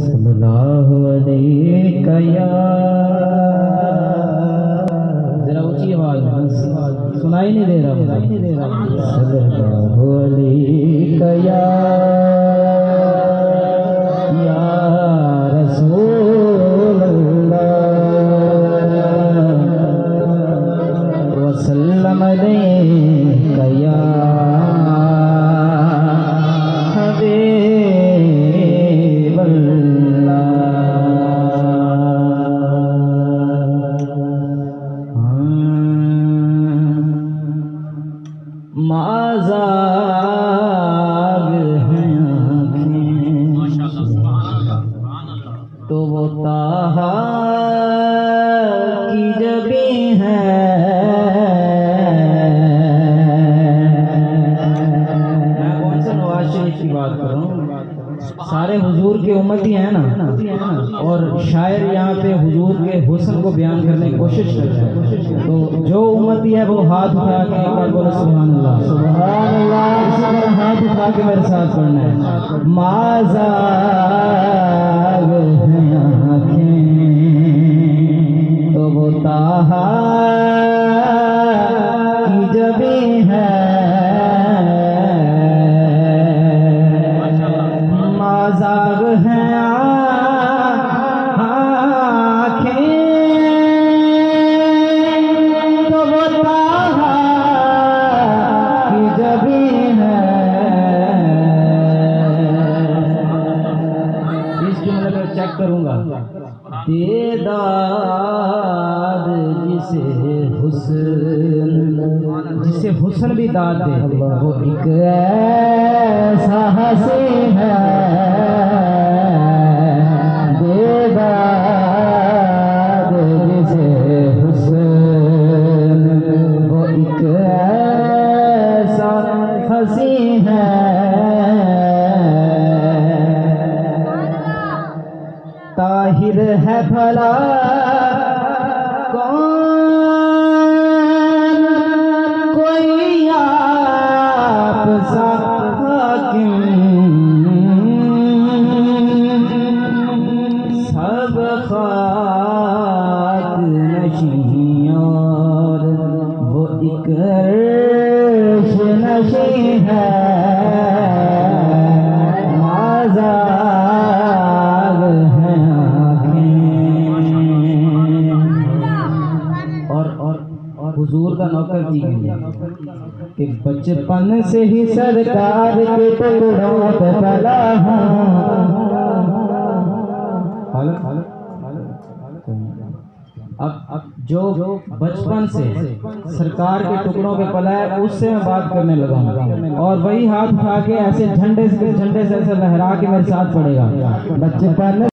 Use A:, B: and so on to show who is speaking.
A: सल्लल्लाहु अलैहि जरा ऊंची आवाज सुनाई नहीं दे रहा सल्लल्लाहु अलैहि या रसूल अल्लाह वसल्लम अलैका या हबीब माज़ाग हैं आँखें तो वो ताहा की जबी है। मैं कौन सा नवाज शरीफ की बात कर रहा हूँ, सारे हुजूर के उम्मती हैं ना, और शायर यहाँ पे हुजूर के हुस्न को बयान करने की कोशिश कर रहे हैं। तो जो उम्मती है वो हाथ उठा के एक बार बोलो सुभान अल्लाह, सुभान अल्लाह। इसी तरह हाथ उठा के मेरे साथ पढ़ना है। माज़ाग हैं आँखें तो वो ताहा की जबी है। माज़ाग हैं चेक करूंगा। देदाद जिसे हुस्न भी दाद दे वो एक ऐसा हसी है। देदाद जिसे हुस्न वो एक ऐसा हसी है। ताहिर है भला कौन कोई आप सा हाकिम, सब खाक नशीं और वो एक अर्श नशीं है। हुजूर का नौकर की गई कि बचपन से ही सरकार के टुकड़ों पे पला हूँ। अब जो बचपन से सरकार के टुकड़ों पे पला है उससे मैं बात करने लगा हूँ, और वही हाथ उठा के ऐसे झंडे से ऐसे लहरा के मेरे साथ पड़ेगा। बचपन